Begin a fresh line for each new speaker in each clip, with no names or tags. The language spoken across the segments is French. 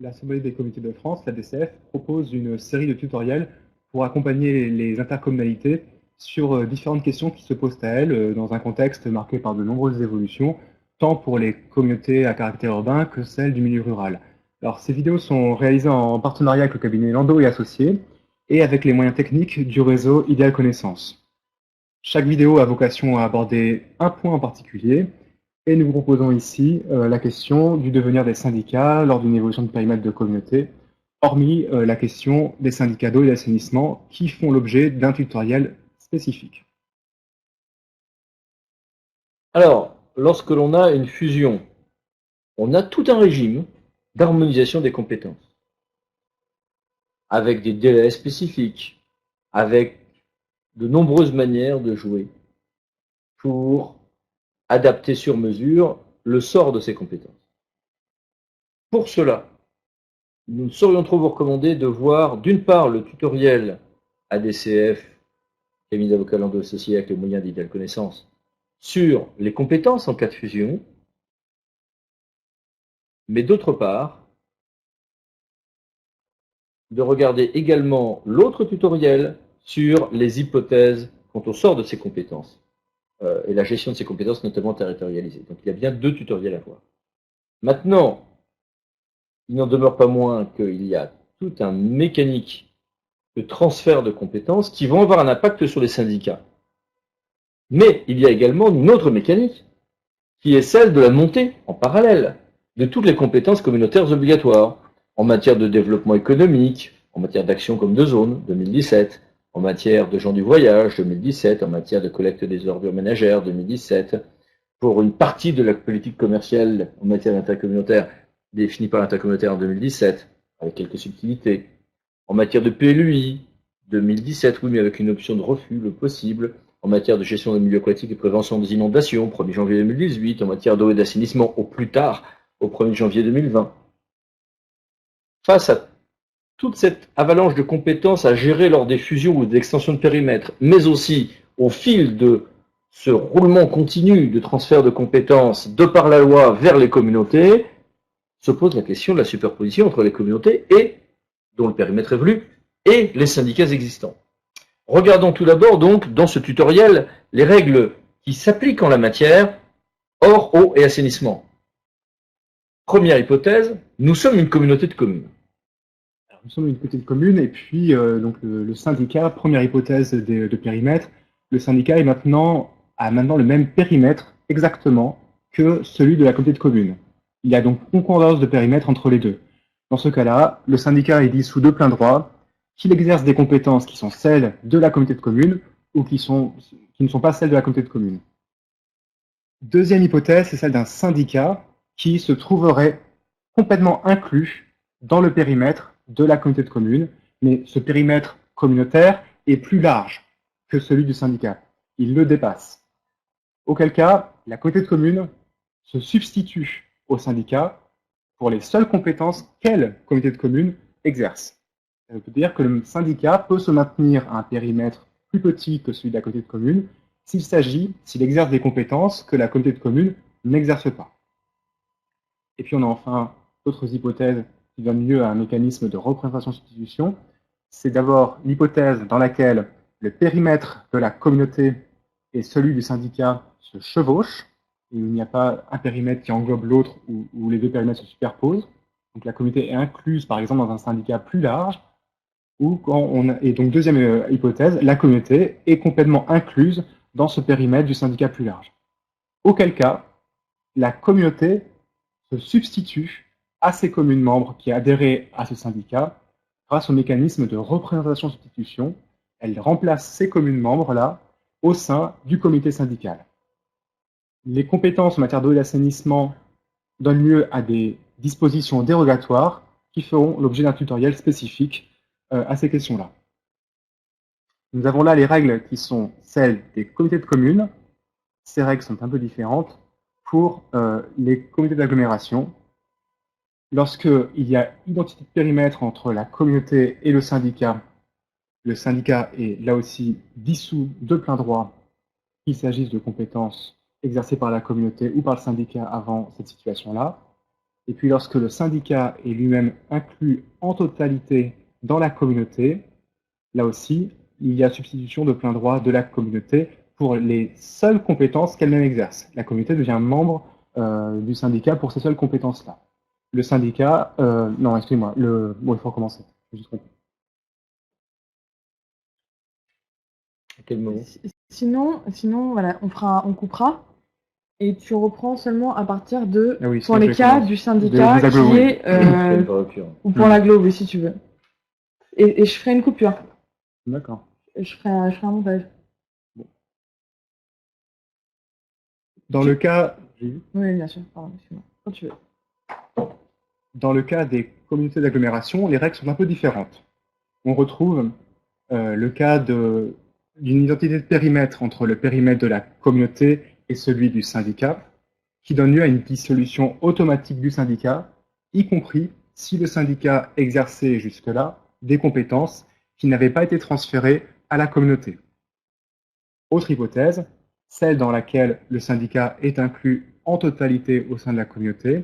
L'Assemblée des comités de France, la DCF, propose une série de tutoriels pour accompagner les intercommunalités sur différentes questions qui se posent à elles dans un contexte marqué par de nombreuses évolutions, tant pour les communautés à caractère urbain que celles du milieu rural. Alors, ces vidéos sont réalisées en partenariat avec le cabinet Landau et Associés et avec les moyens techniques du réseau Ideal Connaissance. Chaque vidéo a vocation à aborder un point en particulier. Et nous vous proposons ici la question du devenir des syndicats lors d'une évolution de périmètre de communauté, hormis la question des syndicats d'eau et d'assainissement qui font l'objet d'un tutoriel spécifique.
Alors, lorsque l'on a une fusion, on a tout un régime d'harmonisation des compétences, avec des délais spécifiques, avec de nombreuses manières de jouer pour adapter sur mesure le sort de ces compétences. Pour cela, nous ne saurions trop vous recommander de voir d'une part le tutoriel ADCF, cabinet d'avocats Landau associé avec les moyens d'Ideal Connaissance, sur les compétences en cas de fusion, mais d'autre part, de regarder également l'autre tutoriel sur les hypothèses quant au sort de ces compétences et la gestion de ces compétences, notamment territorialisées. Donc il y a bien deux tutoriels à voir. Maintenant, il n'en demeure pas moins qu'il y a tout un mécanique de transfert de compétences qui vont avoir un impact sur les syndicats. Mais il y a également une autre mécanique qui est celle de la montée en parallèle de toutes les compétences communautaires obligatoires en matière de développement économique, en matière d'action comme de zone, 2017, en matière de gens du voyage, 2017, en matière de collecte des ordures ménagères, 2017, pour une partie de la politique commerciale en matière intercommunautaire définie par l'intercommunautaire en 2017, avec quelques subtilités, en matière de PLUI, 2017, oui, mais avec une option de refus, le possible, en matière de gestion des milieux aquatiques et prévention des inondations, 1er janvier 2018, en matière d'eau et d'assainissement, au plus tard, au 1er janvier 2020. Face à toute cette avalanche de compétences à gérer lors des fusions ou des extensions de périmètre, mais aussi au fil de ce roulement continu de transfert de compétences de par la loi vers les communautés, se pose la question de la superposition entre les communautés et, dont le périmètre évolue, et les syndicats existants. Regardons tout d'abord donc dans ce tutoriel les règles qui s'appliquent en la matière hors eau et assainissement. Première hypothèse, nous sommes une communauté de communes.
Alors, nous sommes une petite commune et puis donc le syndicat, première hypothèse de périmètre, le syndicat a maintenant le même périmètre exactement que celui de la communauté de communes. Il y a donc concordance de périmètre entre les deux. Dans ce cas-là, le syndicat est dissous de plein droit, qu'il exerce des compétences qui sont celles de la communauté de communes ou qui ne sont pas celles de la communauté de communes. Deuxième hypothèse, c'est celle d'un syndicat qui se trouverait complètement inclus dans le périmètre de la communauté de communes, mais ce périmètre communautaire est plus large que celui du syndicat. Il le dépasse. Auquel cas, la communauté de communes se substitue au syndicat pour les seules compétences qu'elle, communauté de communes, exerce. Ça veut dire que le syndicat peut se maintenir à un périmètre plus petit que celui de la communauté de communes s'il exerce des compétences que la communauté de communes n'exerce pas. Et puis on a enfin d'autres hypothèses qui donnent lieu à un mécanisme de représentation-substitution. C'est d'abord l'hypothèse dans laquelle le périmètre de la communauté et celui du syndicat se chevauchent, et il n'y a pas un périmètre qui englobe l'autre où les deux périmètres se superposent. Donc la communauté est incluse par exemple dans un syndicat plus large, et donc deuxième hypothèse, la communauté est complètement incluse dans ce périmètre du syndicat plus large. Auquel cas, la communauté se substitue à ces communes membres qui adhéraient à ce syndicat grâce au mécanisme de représentation-substitution. Elle remplace ces communes membres-là au sein du comité syndical. Les compétences en matière d'eau et d'assainissement donnent lieu à des dispositions dérogatoires qui feront l'objet d'un tutoriel spécifique à ces questions-là. Nous avons là les règles qui sont celles des comités de communes. Ces règles sont un peu différentes pour les comités d'agglomération. Lorsqu'il y a identité de périmètre entre la communauté et le syndicat est là aussi dissous de plein droit, qu'il s'agisse de compétences exercées par la communauté ou par le syndicat avant cette situation-là. Et puis lorsque le syndicat est lui-même inclus en totalité dans la communauté, là aussi, il y a substitution de plein droit de la communauté pour les seules compétences qu'elle-même exerce. La communauté devient membre du syndicat pour ces seules compétences-là. Le syndicat, non, excusez-moi, bon, il faut recommencer.
À quel moment?
Sinon, voilà, on coupera et tu reprends seulement à partir de
Ah oui,
pour les cas du syndicat
des
qui
agglos, oui.
est ou pour l'agglo, oui, si tu veux. Et je ferai une coupure.
D'accord.
Je ferai un montage.
Dans le cas,
Oui, bien sûr. Pardon, excuse-moi. Quand tu veux.
dans le cas des communautés d'agglomération, les règles sont un peu différentes. On retrouve le cas d'une identité de périmètre entre le périmètre de la communauté et celui du syndicat, qui donne lieu à une dissolution automatique du syndicat, y compris si le syndicat exerçait jusque-là des compétences qui n'avaient pas été transférées à la communauté. Autre hypothèse, celle dans laquelle le syndicat est inclus en totalité au sein de la communauté.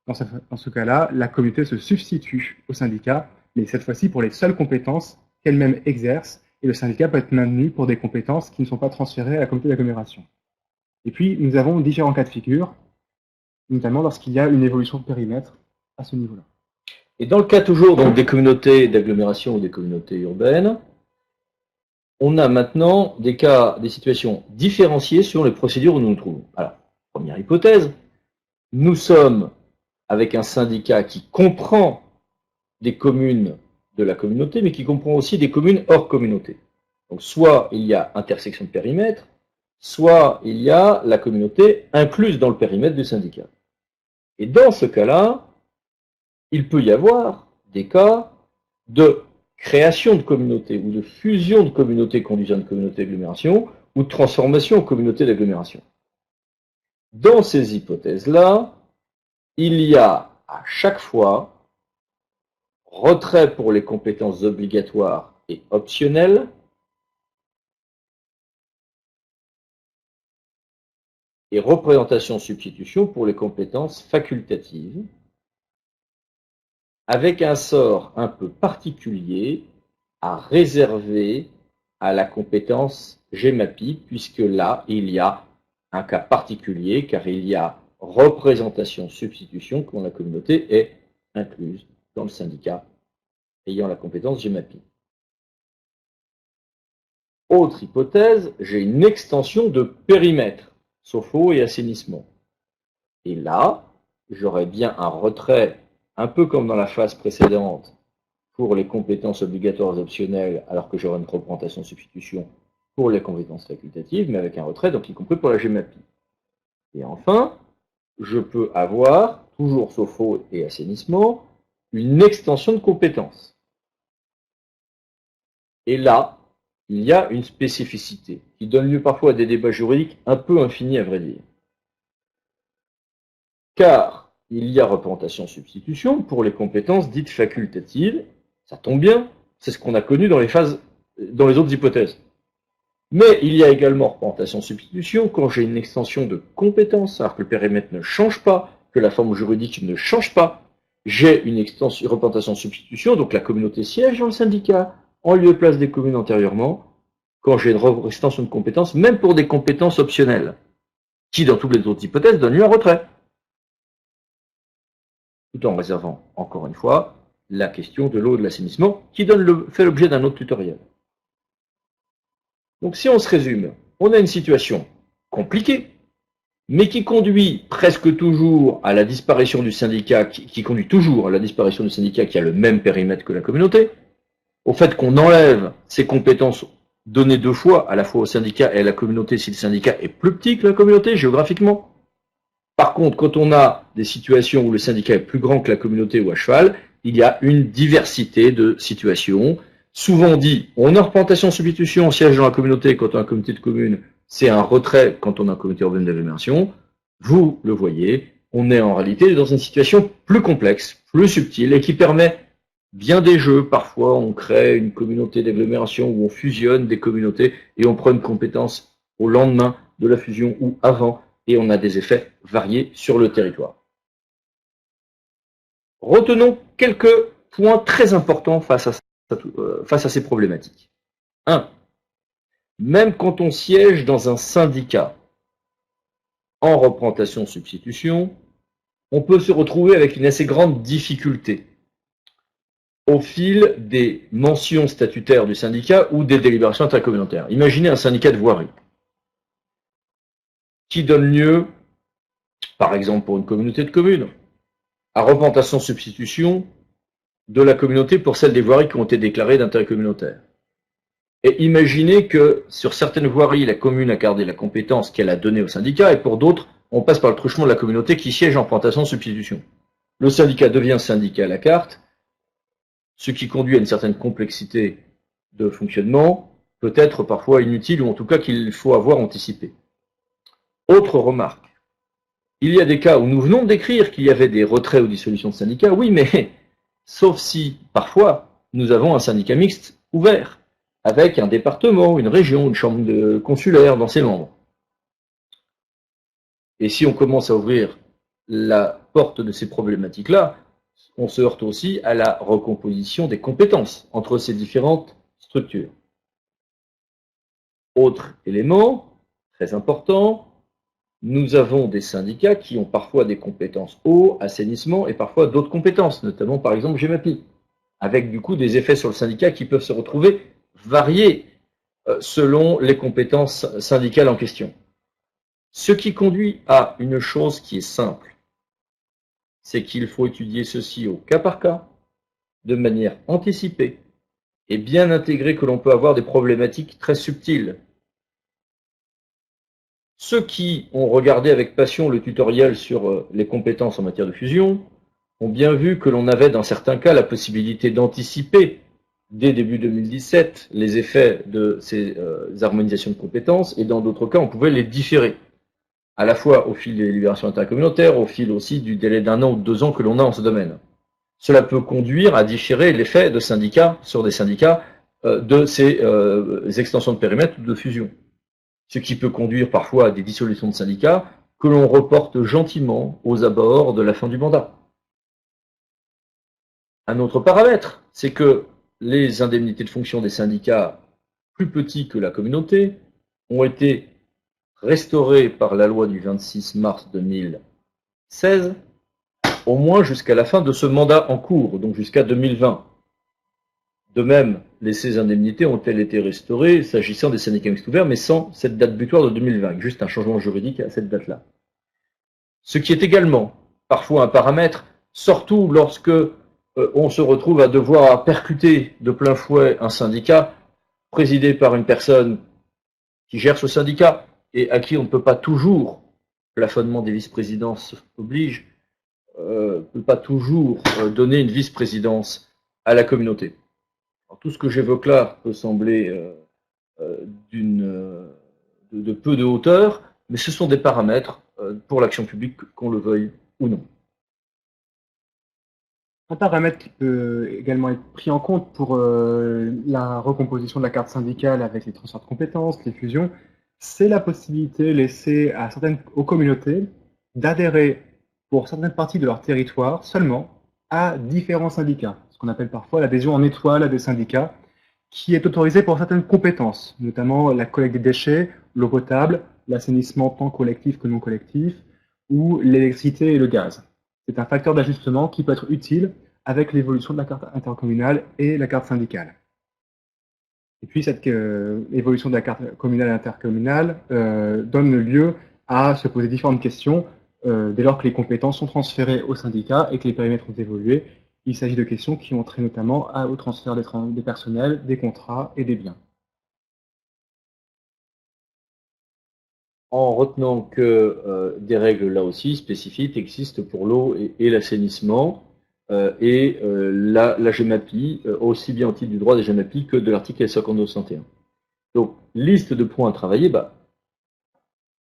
Dans ce cas-là, la communauté se substitue au syndicat, mais cette fois-ci pour les seules compétences qu'elle-même exerce, et le syndicat peut être maintenu pour des compétences qui ne sont pas transférées à la communauté d'agglomération. Et puis, nous avons différents cas de figure, notamment lorsqu'il y a une évolution de périmètre à ce niveau-là.
Et dans le cas toujours donc, des communautés d'agglomération ou des communautés urbaines, on a maintenant des cas, des situations différenciées selon les procédures où nous nous trouvons. Alors, première hypothèse, nous sommes avec un syndicat qui comprend des communes de la communauté, mais qui comprend aussi des communes hors communauté. Donc, soit il y a intersection de périmètre, soit il y a la communauté incluse dans le périmètre du syndicat. Et dans ce cas-là, il peut y avoir des cas de création de communautés ou de fusion de communautés conduisant à une communauté d'agglomération ou de transformation en communauté d'agglomération. Dans ces hypothèses-là, il y a à chaque fois retrait pour les compétences obligatoires et optionnelles et représentation-substitution pour les compétences facultatives, avec un sort un peu particulier à réserver à la compétence GEMAPI, puisque là, il y a un cas particulier, car il y a représentation-substitution quand la communauté est incluse dans le syndicat ayant la compétence GEMAPI. Autre hypothèse, j'ai une extension de périmètre, sauf eau et assainissement. Et là, j'aurais bien un retrait, un peu comme dans la phase précédente, pour les compétences obligatoires et optionnelles, alors que j'aurais une représentation substitution pour les compétences facultatives, mais avec un retrait, donc y compris pour la GEMAPI. Et enfin, je peux avoir, toujours sauf eau et assainissement, une extension de compétences. Et là, il y a une spécificité qui donne lieu parfois à des débats juridiques un peu infinis à vrai dire. Car il y a représentation-substitution pour les compétences dites facultatives. Ça tombe bien, c'est ce qu'on a connu dans les autres hypothèses. Mais il y a également représentation-substitution quand j'ai une extension de compétences, alors que le périmètre ne change pas, que la forme juridique ne change pas. J'ai une représentation-substitution, donc la communauté siège dans le syndicat, en lieu et place des communes antérieurement, quand j'ai une extension de compétences, même pour des compétences optionnelles, qui dans toutes les autres hypothèses donnent lieu à un retrait. Tout en réservant, encore une fois, la question de l'eau et de l'assainissement, qui fait l'objet d'un autre tutoriel. Donc si on se résume, on a une situation compliquée, mais qui conduit presque toujours à la disparition du syndicat, qui conduit toujours à la disparition du syndicat qui a le même périmètre que la communauté, au fait qu'on enlève ces compétences données deux fois, à la fois au syndicat et à la communauté, si le syndicat est plus petit que la communauté géographiquement. Par contre, quand on a des situations où le syndicat est plus grand que la communauté ou à cheval, il y a une diversité de situations. Souvent dit, on a représentation-substitution, on siège dans la communauté quand on a une communauté de communes, c'est un retrait quand on a une communauté urbaine d'agglomération. Vous le voyez, on est en réalité dans une situation plus complexe, plus subtile et qui permet bien des jeux. Parfois, on crée une communauté d'agglomération où on fusionne des communautés et on prend une compétence au lendemain de la fusion ou avant et on a des effets variés sur le territoire. Retenons quelques points très importants face à ces problématiques. 1. Même quand on siège dans un syndicat en représentation-substitution, on peut se retrouver avec une assez grande difficulté au fil des mentions statutaires du syndicat ou des délibérations intercommunautaires. Imaginez un syndicat de voirie qui donne lieu, par exemple pour une communauté de communes, à représentation-substitution de la communauté pour celle des voiries qui ont été déclarées d'intérêt communautaire. Et imaginez que sur certaines voiries, la commune a gardé la compétence qu'elle a donnée au syndicat, et pour d'autres, on passe par le truchement de la communauté qui siège en représentation-substitution. Le syndicat devient syndicat à la carte, ce qui conduit à une certaine complexité de fonctionnement, peut-être parfois inutile, ou en tout cas qu'il faut avoir anticipé. Autre remarque, il y a des cas où nous venons de décrire qu'il y avait des retraits ou dissolutions de syndicats, oui, mais sauf si, parfois, nous avons un syndicat mixte ouvert, avec un département, une région, une chambre consulaire dans ses membres. Et si on commence à ouvrir la porte de ces problématiques-là, on se heurte aussi à la recomposition des compétences entre ces différentes structures. Autre élément très important, nous avons des syndicats qui ont parfois des compétences eau, assainissement et parfois d'autres compétences, notamment par exemple GEMAPI, avec du coup des effets sur le syndicat qui peuvent se retrouver variés selon les compétences syndicales en question. Ce qui conduit à une chose qui est simple, c'est qu'il faut étudier ceci au cas par cas, de manière anticipée, et bien intégrer que l'on peut avoir des problématiques très subtiles. Ceux qui ont regardé avec passion le tutoriel sur les compétences en matière de fusion ont bien vu que l'on avait dans certains cas la possibilité d'anticiper dès début 2017 les effets de ces harmonisations de compétences, et dans d'autres cas on pouvait les différer, à la fois au fil des libérations intercommunautaires, au fil aussi du délai d'1 an ou de 2 ans que l'on a en ce domaine. Cela peut conduire à différer l'effet de syndicats sur des syndicats de ces extensions de périmètre ou de fusion. Ce qui peut conduire parfois à des dissolutions de syndicats que l'on reporte gentiment aux abords de la fin du mandat. Un autre paramètre, c'est que les indemnités de fonction des syndicats plus petits que la communauté ont été restaurées par la loi du 26 mars 2016, au moins jusqu'à la fin de ce mandat en cours, donc jusqu'à 2020. De même, ces indemnités ont-elles été restaurées s'agissant des syndicats mixtes ouverts, mais sans cette date butoir de 2020, juste un changement juridique à cette date-là. Ce qui est également parfois un paramètre, surtout lorsque on se retrouve à devoir percuter de plein fouet un syndicat présidé par une personne qui gère ce syndicat et à qui on ne peut pas toujours, plafonnement des vice-présidences oblige, ne peut pas toujours donner une vice-présidence à la communauté. Alors, tout ce que j'évoque là peut sembler de peu de hauteur, mais ce sont des paramètres pour l'action publique, qu'on le veuille ou non.
Un paramètre qui peut également être pris en compte pour la recomposition de la carte syndicale avec les transferts de compétences, les fusions, c'est la possibilité laissée aux communautés d'adhérer pour certaines parties de leur territoire seulement à différents syndicats, ce qu'on appelle parfois l'adhésion en étoile à des syndicats, qui est autorisée pour certaines compétences, notamment la collecte des déchets, l'eau potable, l'assainissement tant collectif que non collectif, ou l'électricité et le gaz. C'est un facteur d'ajustement qui peut être utile avec l'évolution de la carte intercommunale et la carte syndicale. Et puis cette évolution de la carte communale et intercommunale donne lieu à se poser différentes questions dès lors que les compétences sont transférées au syndicat et que les périmètres ont évolué. Il s'agit de questions qui ont trait notamment au transfert des personnels, des contrats et des biens.
En retenant que des règles là aussi spécifiques existent pour l'eau et l'assainissement la GEMAPI, aussi bien au titre du droit des GEMAPI que de l'article L5261. Donc, liste de points à travailler,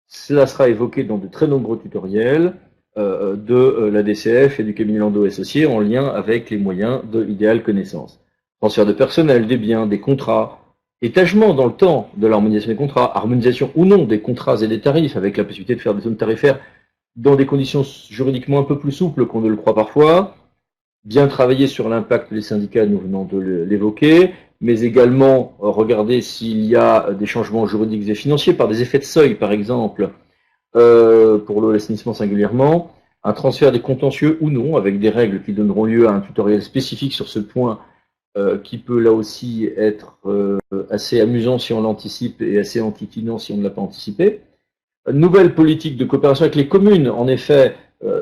cela sera évoqué dans de très nombreux tutoriels de la DCF et du cabinet Landau associé en lien avec les moyens de l'idéal connaissance. Transfert de personnel, des biens, des contrats, étagement dans le temps de l'harmonisation des contrats, harmonisation ou non des contrats et des tarifs, avec la possibilité de faire des zones tarifaires dans des conditions juridiquement un peu plus souples qu'on ne le croit parfois, bien travailler sur l'impact des syndicats, nous venons de l'évoquer, mais également regarder s'il y a des changements juridiques et financiers par des effets de seuil, par exemple, pour l'assainissement singulièrement, un transfert des contentieux ou non, avec des règles qui donneront lieu à un tutoriel spécifique sur ce point, qui peut là aussi être assez amusant si on l'anticipe et assez enquiquinant si on ne l'a pas anticipé. Une nouvelle politique de coopération avec les communes. En effet,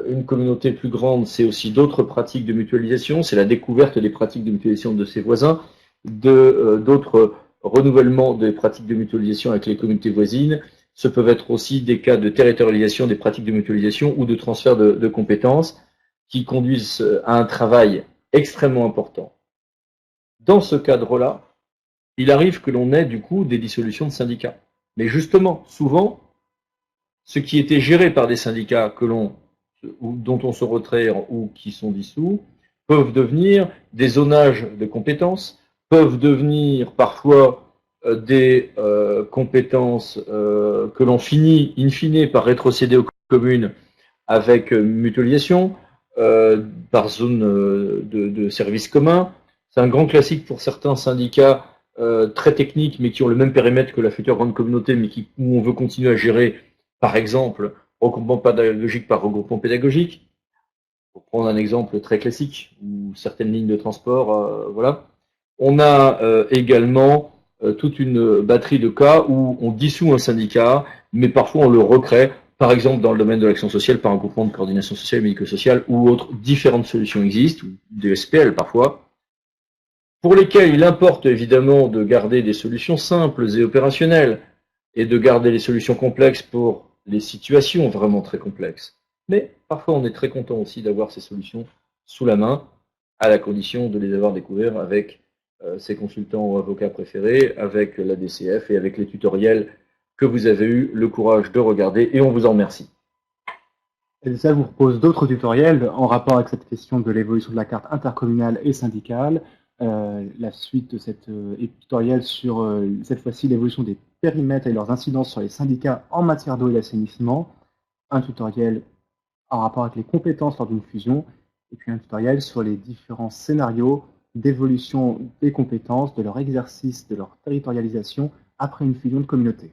une communauté plus grande, c'est aussi d'autres pratiques de mutualisation, c'est la découverte des pratiques de mutualisation de ses voisins, d'autres renouvellements des pratiques de mutualisation avec les communautés voisines. Ce peuvent être aussi des cas de territorialisation des pratiques de mutualisation ou de transfert de compétences qui conduisent à un travail extrêmement important. Dans ce cadre-là, il arrive que l'on ait du coup des dissolutions de syndicats. Mais justement, souvent, ce qui était géré par des syndicats dont on se retrait ou qui sont dissous, peuvent devenir des zonages de compétences, peuvent devenir parfois des compétences que l'on finit, in fine, par rétrocéder aux communes avec mutualisation, par zone de services communs. C'est un grand classique pour certains syndicats très techniques, mais qui ont le même périmètre que la future grande communauté, mais où on veut continuer à gérer, par exemple, regroupement pédagogique par regroupement pédagogique. Pour prendre un exemple très classique, ou certaines lignes de transport, voilà. On a également toute une batterie de cas où on dissout un syndicat, mais parfois on le recrée, par exemple dans le domaine de l'action sociale, par un groupement de coordination sociale et médico-sociale, ou autres. Différentes solutions existent, ou des SPL parfois, pour lesquels il importe évidemment de garder des solutions simples et opérationnelles, et de garder les solutions complexes pour les situations vraiment très complexes. Mais parfois on est très content aussi d'avoir ces solutions sous la main, à la condition de les avoir découvertes avec ses consultants ou avocats préférés, avec la DCF et avec les tutoriels que vous avez eu le courage de regarder, et on vous en remercie.
Et ça vous propose d'autres tutoriels en rapport avec cette question de l'évolution de la carte intercommunale et syndicale. La suite de cette tutoriel sur cette fois-ci l'évolution des périmètres et leurs incidences sur les syndicats en matière d'eau et d'assainissement. Un tutoriel en rapport avec les compétences lors d'une fusion. Et puis un tutoriel sur les différents scénarios d'évolution des compétences, de leur exercice, de leur territorialisation après une fusion de communautés.